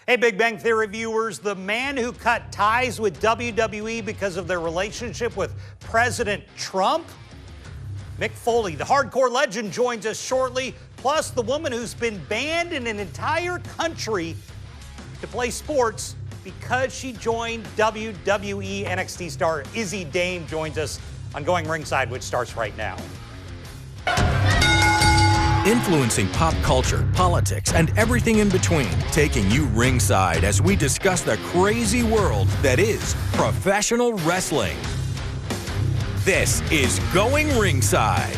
Hey, Big Bang Theory viewers, the man who cut ties with WWE because of their relationship with President Trump? Mick Foley, the hardcore legend, joins us shortly, plus the woman who's been banned in an entire country to play sports because she joined WWE NXT star Izzi joins us on Going Ringside, which starts right now. Influencing pop culture, politics, and everything in between, taking you ringside as we discuss the crazy world that is professional wrestling. This is Going Ringside.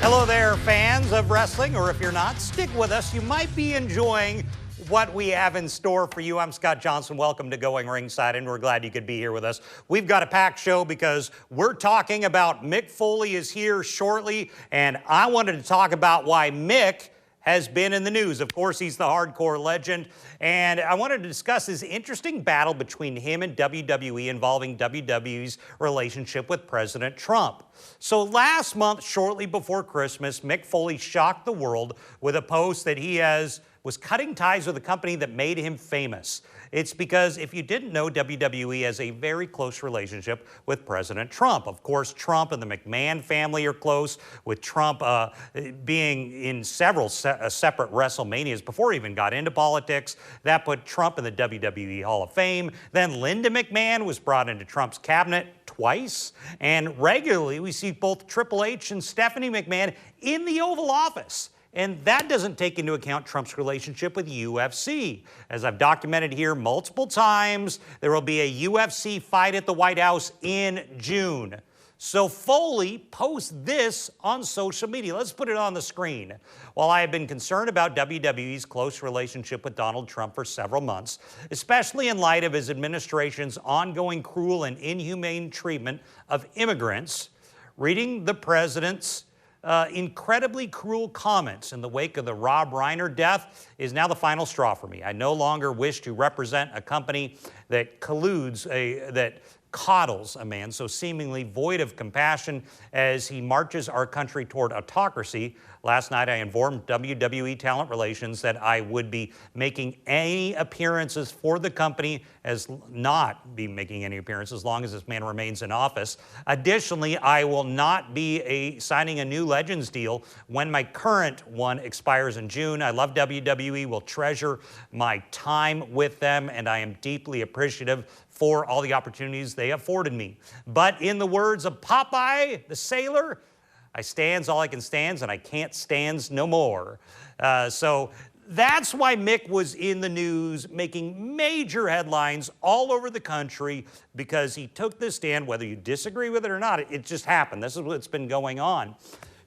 Hello there, fans of wrestling, or if you're not, stick with us. You might be enjoying what we have in store for you. I'm Scott Johnson. Welcome to Going Ringside, and we're glad you could be here with us. We've got a packed show because we're talking about Mick Foley is here shortly, and I wanted to talk about why Mick has been in the news. Of course, he's the hardcore legend, and I wanted to discuss this interesting battle between him and WWE involving WWE's relationship with President Trump. So last month, shortly before Christmas, Mick Foley shocked the world with a post that he was cutting ties with a company that made him famous. It's because, if you didn't know, WWE has a very close relationship with President Trump. Of course, Trump and the McMahon family are close, with Trump being in several separate WrestleManias before he even got into politics. That put Trump in the WWE Hall of Fame. Then Linda McMahon was brought into Trump's cabinet twice. And regularly, we see both Triple H and Stephanie McMahon in the Oval Office. And that doesn't take into account Trump's relationship with UFC. As I've documented here multiple times, there will be a UFC fight at the White House in June. So Foley posts this on social media. Let's put it on the screen. While I have been concerned about WWE's close relationship with Donald Trump for several months, especially in light of his administration's ongoing cruel and inhumane treatment of immigrants, reading the president's incredibly cruel comments in the wake of the Rob Reiner death is now the final straw for me. I no longer wish to represent a company that that coddles a man so seemingly void of compassion as he marches our country toward autocracy. Last night, I informed WWE Talent Relations that I would be making any appearances for the company as long as this man remains in office. Additionally, I will not be signing a new Legends deal when my current one expires in June. I love WWE, will treasure my time with them, and I am deeply appreciative for all the opportunities they afforded me. But in the words of Popeye the Sailor, I stands all I can stands, and I can't stands no more. So that's why Mick was in the news, making major headlines all over the country because he took this stand. Whether you disagree with it or not, it just happened. This is what's been going on.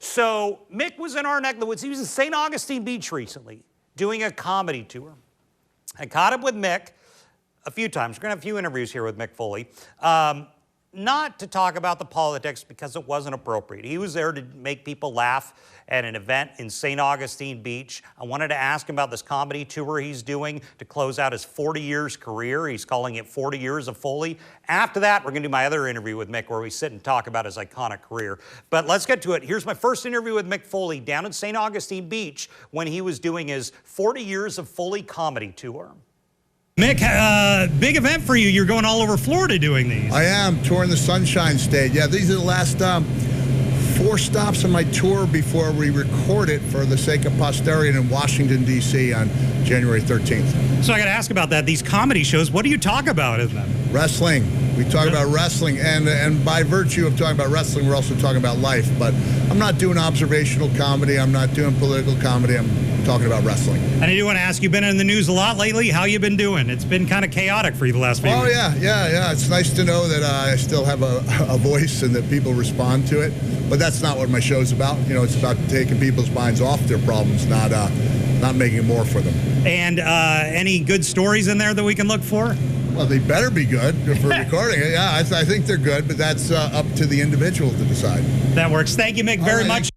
So Mick was in our neck of the woods. He was in St. Augustine Beach recently doing a comedy tour. I caught up with Mick a few times. We're going to have a few interviews here with Mick Foley. Not to talk about the politics because it wasn't appropriate. He was there to make people laugh at an event in St. Augustine Beach. I wanted to ask him about this comedy tour he's doing to close out his 40 years career. He's calling it 40 Years of Foley. After that, we're going to do my other interview with Mick where we sit and talk about his iconic career. But let's get to it. Here's my first interview with Mick Foley down at St. Augustine Beach when he was doing his 40 Years of Foley comedy tour. Mick, big event for you. You're going all over Florida doing these. I am, touring the Sunshine State. Yeah, these are the last 4 stops on my tour before we record it for the sake of posterity in Washington, D.C. on January 13th. So I got to ask about that. These comedy shows, what do you talk about in them? Wrestling. We talk about wrestling, and by virtue of talking about wrestling, we're also talking about life. But I'm not doing observational comedy. I'm not doing political comedy. I'm talking about wrestling. And I do want to ask, you've been in the news a lot lately. How you been doing? It's been kind of chaotic for you the last few weeks. Oh, yeah. It's nice to know that I still have a voice and that people respond to it. But that's not what my show's about. You know, it's about taking people's minds off their problems, not making it more for them. And any good stories in there that we can look for? Well, they better be good for recording it. Yeah, I think they're good, but that's up to the individual to decide. That works. Thank you, Mick, very much.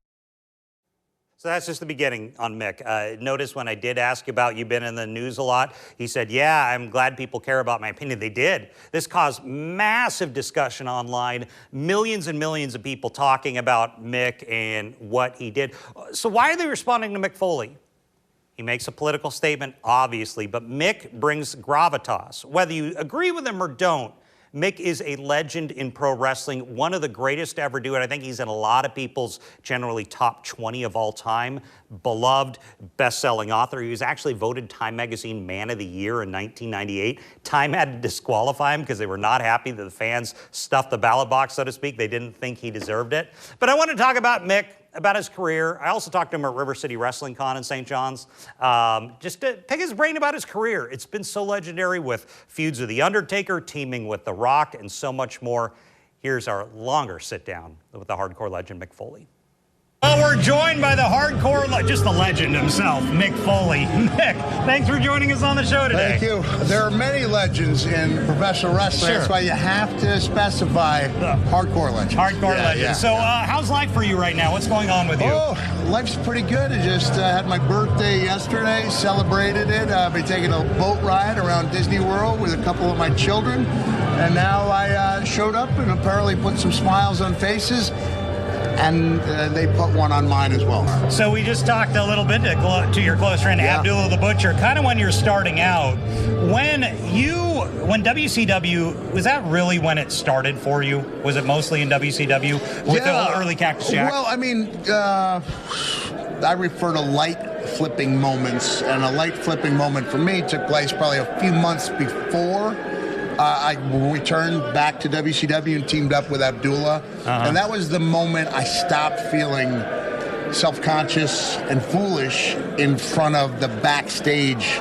So that's just the beginning on Mick. Notice when I did ask about you been in the news a lot, he said, yeah, I'm glad people care about my opinion. They did. This caused massive discussion online, millions and millions of people talking about Mick and what he did. So why are they responding to Mick Foley? He makes a political statement, obviously, but Mick brings gravitas. Whether you agree with him or don't, Mick is a legend in pro wrestling, one of the greatest to ever do it. I think he's in a lot of people's generally top 20 of all time. Beloved, best-selling author. He was actually voted Time Magazine Man of the Year in 1998. Time had to disqualify him because they were not happy that the fans stuffed the ballot box, so to speak. They didn't think he deserved it. But I want to talk about Mick, about his career. I also talked to him at River City Wrestling Con in St. John's, just to pick his brain about his career. It's been so legendary with feuds with The Undertaker, teaming with The Rock, and so much more. Here's our longer sit-down with the hardcore legend, Mick Foley. Well, we're joined by the hardcore, just the legend himself, Mick Foley. Mick, thanks for joining us on the show today. Thank you. There are many legends in professional wrestling. Sure. That's why you have to specify hardcore legends. Hardcore legend. Yeah. So how's life for you right now? What's going on with you? Oh, life's pretty good. I just had my birthday yesterday, celebrated it. I've been taking a boat ride around Disney World with a couple of my children. And now I showed up and apparently put some smiles on faces. And they put one on mine as well. So we just talked a little bit to your close friend, Abdullah the Butcher, kind of when you're starting out. When WCW, was that really when it started for you? Was it mostly in WCW with the early Cactus Jack? Well, I mean, I refer to light flipping moments, and a light flipping moment for me took place probably a few months before I returned back to WCW and teamed up with Abdullah. And that was the moment I stopped feeling self-conscious and foolish in front of the backstage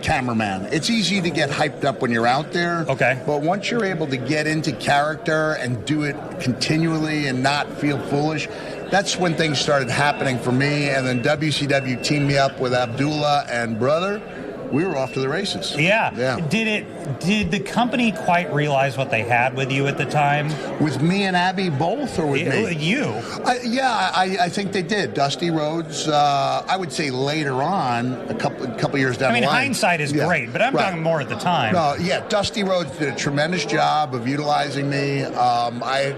cameraman. It's easy to get hyped up when you're out there. Okay. But once you're able to get into character and do it continually and not feel foolish, that's when things started happening for me. And then WCW teamed me up with Abdullah, and brother, we were off to the races. Yeah. Did the company quite realize what they had with you at the time? With me and Abby both, or with me? You. I think they did. Dusty Rhodes, I would say later on, a couple years down the line. Hindsight is great, but I'm talking more at the time. No, Dusty Rhodes did a tremendous job of utilizing me. I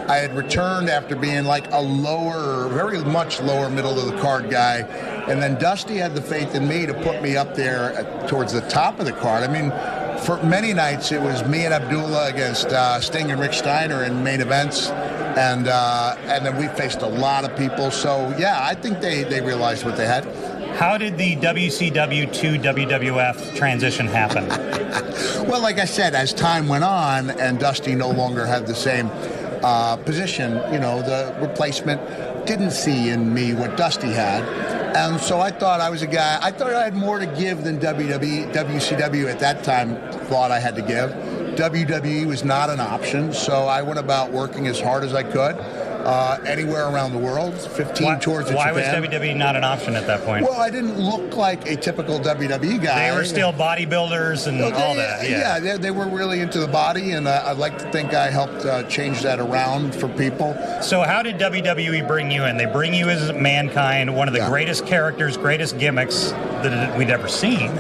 had returned after being like a very much lower middle of the card guy. And then Dusty had the faith in me to put me up there towards the top of the card. I mean, for many nights, it was me and Abdullah against Sting and Rick Steiner in main events. And then we faced a lot of people. So, yeah, I think they realized what they had. How did the WCW to WWF transition happen? Well, like I said, as time went on and Dusty no longer had the same position, the replacement didn't see in me what Dusty had. And so I thought I was a guy, I thought I had more to give than WCW at that time thought I had to give. WWE was not an option, so I went about working as hard as I could. Anywhere around the world, 15 tours to Japan. Why was WWE not an option at that point? Well, I didn't look like a typical WWE guy. They were still bodybuilders and all that. Yeah, they were really into the body, and I'd like to think I helped change that around for people. So how did WWE bring you in? They bring you as Mankind, one of the greatest characters, greatest gimmicks that we'd ever seen.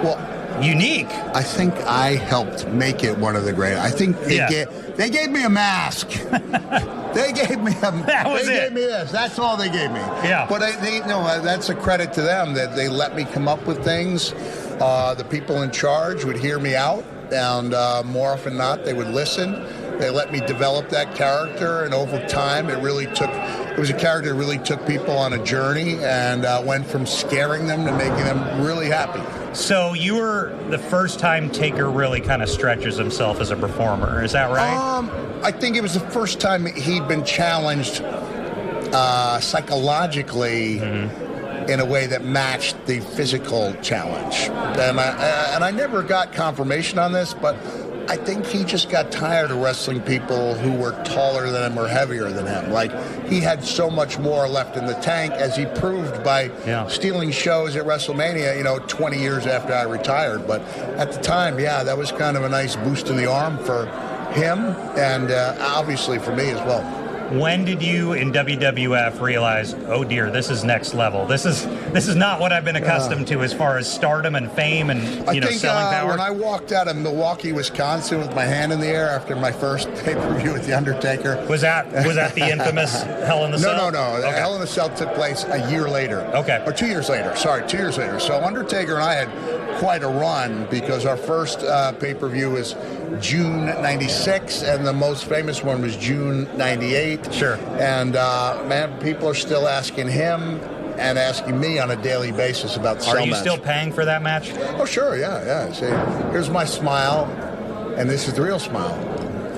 Well, unique. I think I helped make it one of the great. I think they gave me a mask. They gave me gave me this. That's all they gave me. Yeah. But that's a credit to them that they let me come up with things. The people in charge would hear me out, and more often than not, they would listen. They let me develop that character, and over time, it was a character that really took people on a journey and went from scaring them to making them really happy. So you were the first time Taker really kind of stretches himself as a performer. Is that right? I think it was the first time he'd been challenged psychologically in a way that matched the physical challenge. And I never got confirmation on this, but I think he just got tired of wrestling people who were taller than him or heavier than him. Like, he had so much more left in the tank, as he proved by stealing shows at WrestleMania, 20 years after I retired. But at the time, that was kind of a nice boost in the arm for him and obviously for me as well. When did you in WWF realize, oh dear, this is next level? This is not what I've been accustomed to as far as stardom and fame and selling power. When I walked out of Milwaukee, Wisconsin, with my hand in the air after my first pay-per-view with the Undertaker. Was that the infamous Hell in the Cell? No. Okay. Hell in the Cell took place a year later. Okay. Or 2 years later. Sorry, 2 years later. So Undertaker and I had quite a run because our first pay-per-view was June '96, and the most famous one was June '98. Sure. And man, people are still asking him and asking me on a daily basis about the Cell match. Are you still paying for that match? Oh, sure, yeah. See, here's my smile, and this is the real smile.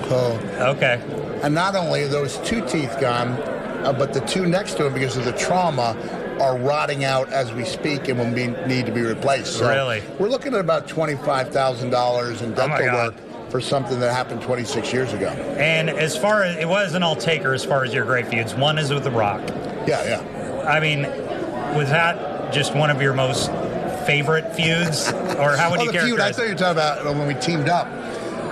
So, okay. And not only are those 2 teeth gone, but the 2 next to him, because of the trauma, are rotting out as we speak and will need to be replaced. So really? We're looking at about $25,000 in dental work for something that happened 26 years ago. And as far as, it was an all-taker as far as your great feuds. One is with The Rock. Yeah. I mean, was that just one of your most favorite feuds? Or how would you characterize it? I thought you were talking about when we teamed up.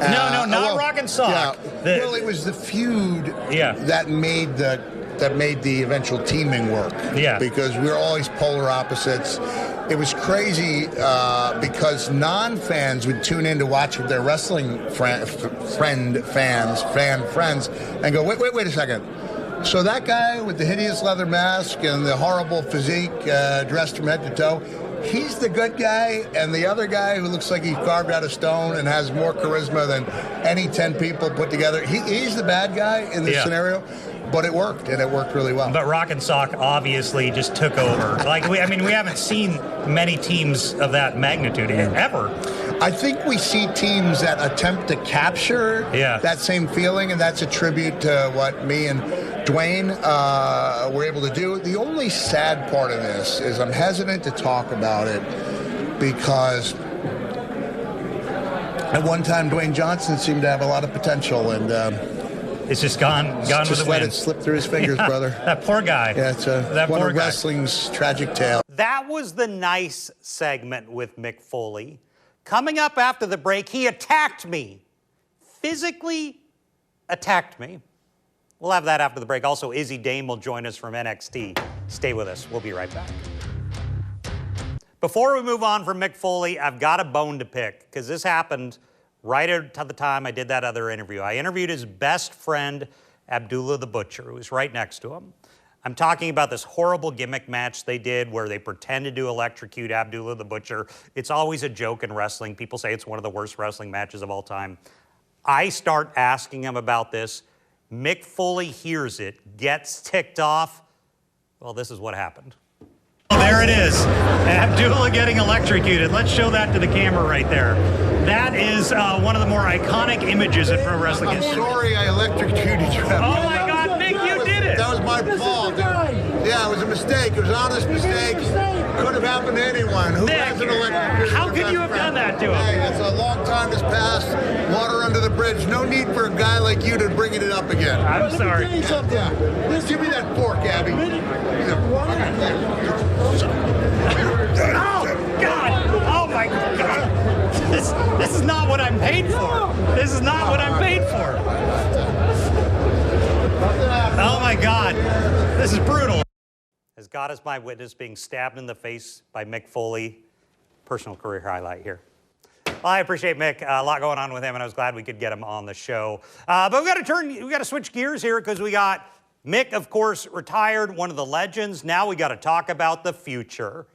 No, not Rock and Sock. Yeah. Well, it was the feud that made the eventual teaming work. Yeah. Because we were always polar opposites. It was crazy because non-fans would tune in to watch with their wrestling friends, and go, wait a second. So that guy with the hideous leather mask and the horrible physique, dressed from head to toe, he's the good guy, and the other guy who looks like he's carved out of stone and has more charisma than any 10 people put together, he's the bad guy in this scenario. But it worked, and it worked really well. But Rock and Sock obviously just took over. We haven't seen many teams of that magnitude ever. I think we see teams that attempt to capture that same feeling, and that's a tribute to what me and Dwayne were able to do. The only sad part of this is I'm hesitant to talk about it because at one time Dwayne Johnson seemed to have a lot of potential, and it's just gone with the wind. Just let it slip through his fingers, brother. That poor guy. Yeah, it's one of wrestling's tragic tale. That was the nice segment with Mick Foley. Coming up after the break, he attacked me. Physically attacked me. We'll have that after the break. Also, Izzi Dame will join us from NXT. Stay with us. We'll be right back. Before we move on from Mick Foley, I've got a bone to pick because this happened right at the time I did that other interview. I interviewed his best friend, Abdullah the Butcher, who was right next to him. I'm talking about this horrible gimmick match they did where they pretended to electrocute Abdullah the Butcher. It's always a joke in wrestling. People say it's one of the worst wrestling matches of all time. I start asking him about this. Mick Foley hears it, gets ticked off. Well, this is what happened. Oh, there it is. Abdullah getting electrocuted. Let's show that to the camera right there. That is one of the more iconic images in pro wrestling history. I'm sorry I electrocuted you. Oh my God, Mick, you did it! That was my fault. Yeah, it was a mistake. It was an honest mistake. Could have happened to anyone. Who hasn't electrocuted? How could you have done that to him? Hey, it's a long time has passed. Water under the bridge. No need for a guy like you to bringing it up again. I'm sorry. Yeah. Give me that fork, Abby. Oh, God! Oh, my God! This is not what I'm paid for. This is not what I'm paid for. Oh, my God. This is brutal. As God is my witness, being stabbed in the face by Mick Foley. Personal career highlight here. Well, I appreciate Mick. A lot going on with him, and I was glad we could get him on the show. But we got to switch gears here because we got Mick, of course, retired, one of the legends. Now we got to talk about the future.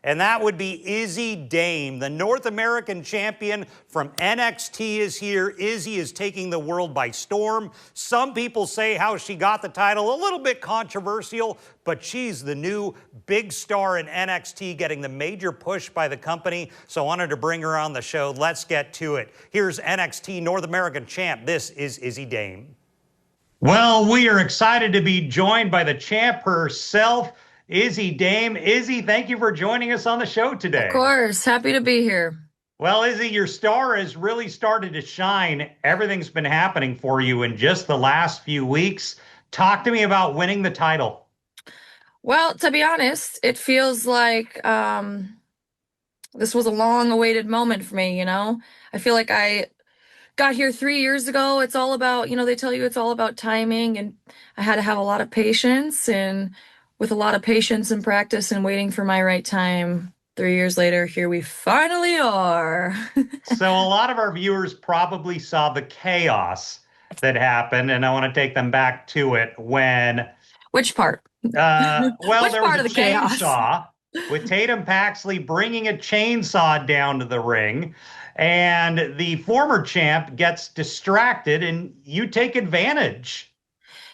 And that would be Izzi Dame, the North American champion from NXT is here. Izzi is taking the world by storm. Some people say how she got the title, a little bit controversial, but she's the new big star in NXT, getting the major push by the company. So I wanted to bring her on the show. Let's get to it. Here's NXT North American champ. This is Izzi Dame. Well, we are excited to be joined by the champ herself, Izzi Dame. Izzi, thank you for joining us on the show today. Of course. Happy to be here. Well, Izzi, your star has really started to shine. Everything's been happening for you in just the last few weeks. Talk to me about winning the title. Well, to be honest, it feels like this was a long-awaited moment for me, you know? I feel like I got here 3 years ago. It's all about, they tell you it's all about timing, and I had to have a lot of patience, and with a lot of patience and practice and waiting for my right time, 3 years later, here we finally are. So a lot of our viewers probably saw the chaos that happened, and I want to take them back to it when, Which part? well, Which there was part a of the chaos? chainsaw with Tatum Paxley bringing a chainsaw down to the ring, and the former champ gets distracted, and you take advantage.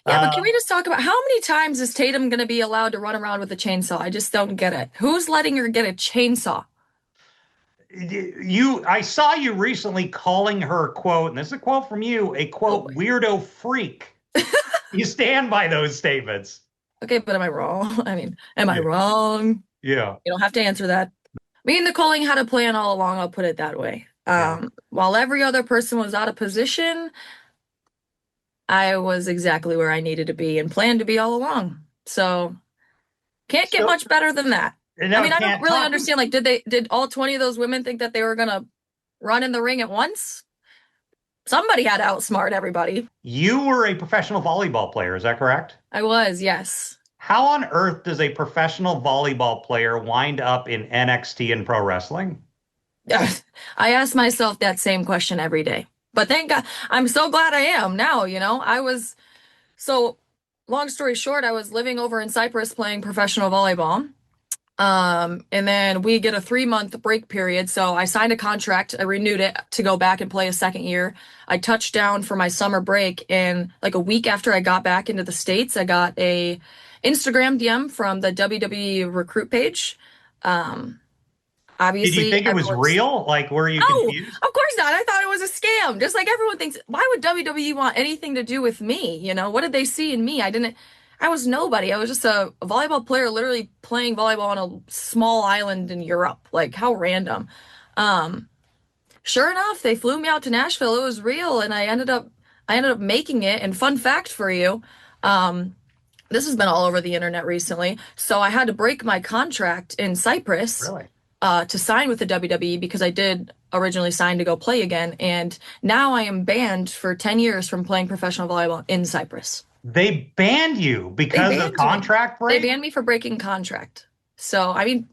Yeah, but can we just talk about how many times is Tatum going to be allowed to run around with a chainsaw? I just don't get it. Who's letting her get a chainsaw? I saw you recently calling her, quote, and this is a quote from you, a quote, weirdo freak. You stand by those statements. Okay, but am I wrong? I mean, am I wrong? Yeah. You don't have to answer that. Me and the Coling had a plan all along, I'll put it that way. While every other person was out of position, I was exactly where I needed to be and planned to be all along. So can't get much better than that. No, I mean, I don't really understand. Like, did all 20 of those women think that they were gonna run in the ring at once? Somebody had to outsmart everybody. You were a professional volleyball player, is that correct? I was, yes. How on earth does a professional volleyball player wind up in NXT and pro wrestling? I ask myself that same question every day. But thank God, I'm so glad I am now, So, long story short, I was living over in Cyprus playing professional volleyball. And then we get a 3-month break period. So I signed a contract, I renewed it to go back and play a second year. I touched down for my summer break, and like a week after I got back into the States, I got a Instagram DM from the WWE recruit page. Obviously, did you think it was real? Like, were you confused? Of course not. I thought it was a scam. Just like everyone thinks, why would WWE want anything to do with me? What did they see in me? I was nobody. I was just a volleyball player literally playing volleyball on a small island in Europe. Like, how random. Sure enough, they flew me out to Nashville. It was real, and I ended up making it. And fun fact for you, this has been all over the internet recently. So I had to break my contract in Cyprus. Really? To sign with the WWE, because I did originally sign to go play again. And now I am banned for 10 years from playing professional volleyball in Cyprus. They banned you because of contract break? They banned me for breaking contract. So, I mean,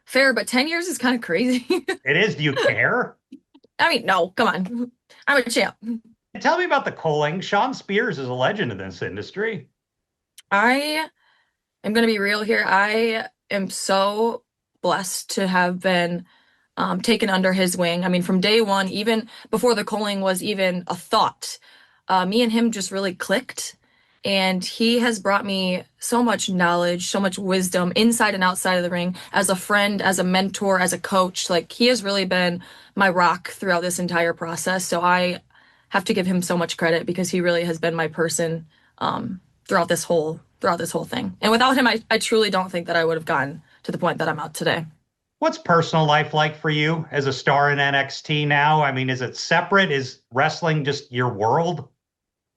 fair, but 10 years is kind of crazy. It is. Do you care? I mean, no, come on. I'm a champ. Tell me about the Coling. Sean Spears is a legend in this industry. I am going to be real here. I am so blessed to have been taken under his wing. I mean, from day one, even before the Coling was even a thought, me and him just really clicked. And he has brought me so much knowledge, so much wisdom inside and outside of the ring, as a friend, as a mentor, as a coach. Like, he has really been my rock throughout this entire process. So I have to give him so much credit, because he really has been my person throughout this whole thing. And without him, I truly don't think that I would have gotten to the point that I'm at today. What's personal life like for you as a star in NXT now? I mean, is it separate? Is wrestling just your world?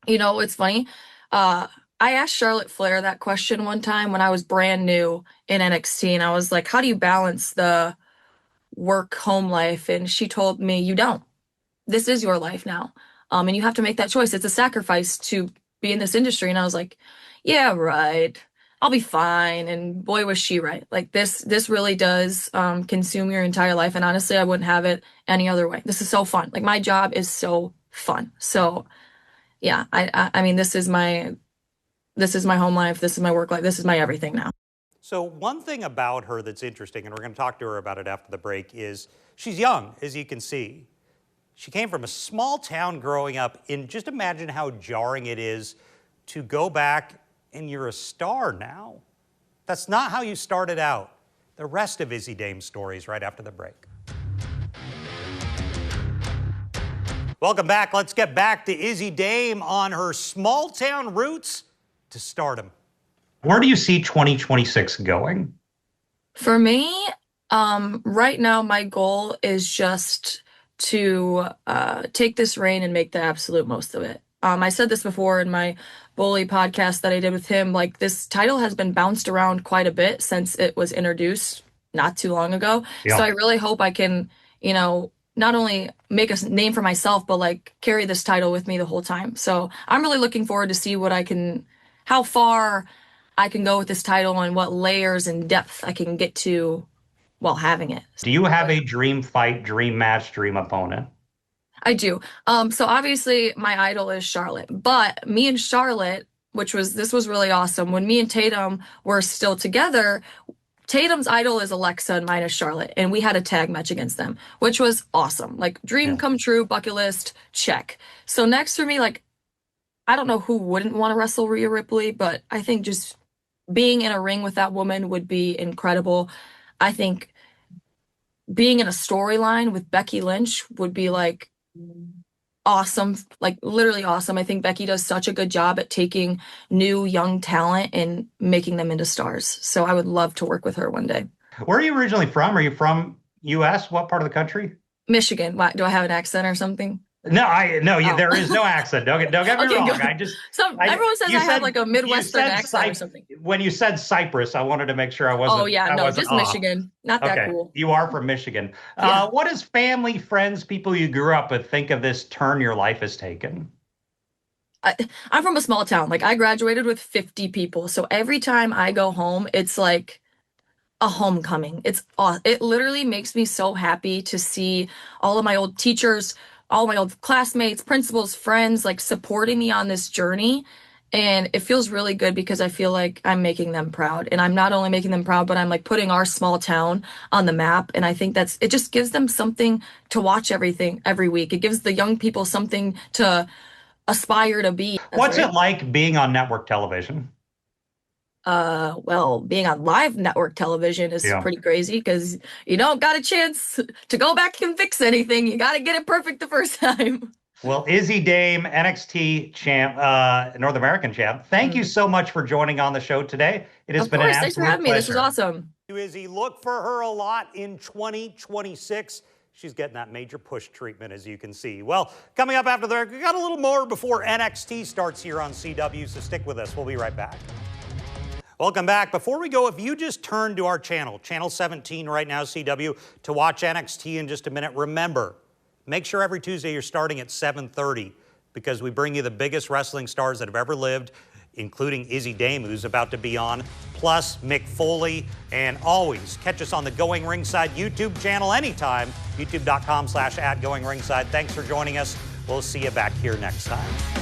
It's funny. I asked Charlotte Flair that question one time when I was brand new in NXT, and I was like, how do you balance the work-home life? And she told me, you don't. This is your life now. And you have to make that choice. It's a sacrifice to be in this industry. And I was like, yeah, right. I'll be fine. And boy, was she right. Like, this really does consume your entire life. And honestly, I wouldn't have it any other way. This is so fun. Like, my job is so fun. So yeah, I mean, this is my home life. This is my work life. This is my everything now. So one thing about her that's interesting, and we're going to talk to her about it after the break, is she's young, as you can see. She came from a small town growing up, and just imagine how jarring it is to go back and you're a star now. That's not how you started out. The rest of Izzi Dame's story is right after the break. Welcome back. Let's get back to Izzi Dame on her small town roots to stardom. Where do you see 2026 going? For me, right now, my goal is just to take this reign and make the absolute most of it. I said this before in my Foley podcast that I did with him. Like, this title has been bounced around quite a bit since it was introduced not too long ago. Yeah. So I really hope I can, not only make a name for myself, but like carry this title with me the whole time. So I'm really looking forward to see how far I can go with this title and what layers and depth I can get to while having it. Do you have a dream fight, dream match, dream opponent? I do. So obviously my idol is Charlotte, but me and Charlotte, this was really awesome. When me and Tatum were still together, Tatum's idol is Alexa and mine is Charlotte, and we had a tag match against them, which was awesome. Like dream come true, bucket list, check. So next for me, like, I don't know who wouldn't want to wrestle Rhea Ripley, but I think just being in a ring with that woman would be incredible. I think being in a storyline with Becky Lynch would be like awesome, like literally awesome. I think Becky does such a good job at taking new young talent and making them into stars. So I would love to work with her one day. Where are you originally from? Are you from US? What part of the country? Michigan. Why, do I have an accent or something? No, there is no accent. Don't get me wrong. Good. Everyone says I have like a Midwestern accent or something. When you said Cyprus, I wanted to make sure I wasn't. Oh yeah, no, just Michigan. Not that cool. You are from Michigan. Yeah. What does family, friends, people you grew up with think of this turn your life has taken? I'm from a small town. Like I graduated with 50 people, so every time I go home, it's like a homecoming. It literally makes me so happy to see all of my old teachers, all my old classmates, principals, friends, like supporting me on this journey. And it feels really good because I feel like I'm making them proud. And I'm not only making them proud, but I'm like putting our small town on the map. And I think it just gives them something to watch every week. It gives the young people something to aspire to be. What's it like being on network television? Well, being on live network television is pretty crazy because you don't got a chance to go back and fix anything. You got to get it perfect the first time. Well, Izzi Dame, NXT champ, North American champ, thank you so much for joining on the show today. It has been an absolute Thanks for having me. This was pleasure. awesome. Izzi, look for her a lot in 2026. She's getting that major push treatment, as you can see. Well, coming up after that, we got a little more before NXT starts here on CW, so stick with us. We'll be right back. Welcome back. Before we go, if you just turned to our channel 17 right now, CW, to watch NXT in just a minute, remember, make sure every Tuesday you're starting at 7:30 because we bring you the biggest wrestling stars that have ever lived, including Izzi Dame, who's about to be on, plus Mick Foley, and always catch us on the Going Ringside YouTube channel anytime, youtube.com/@GoingRingside. Thanks for joining us. We'll see you back here next time.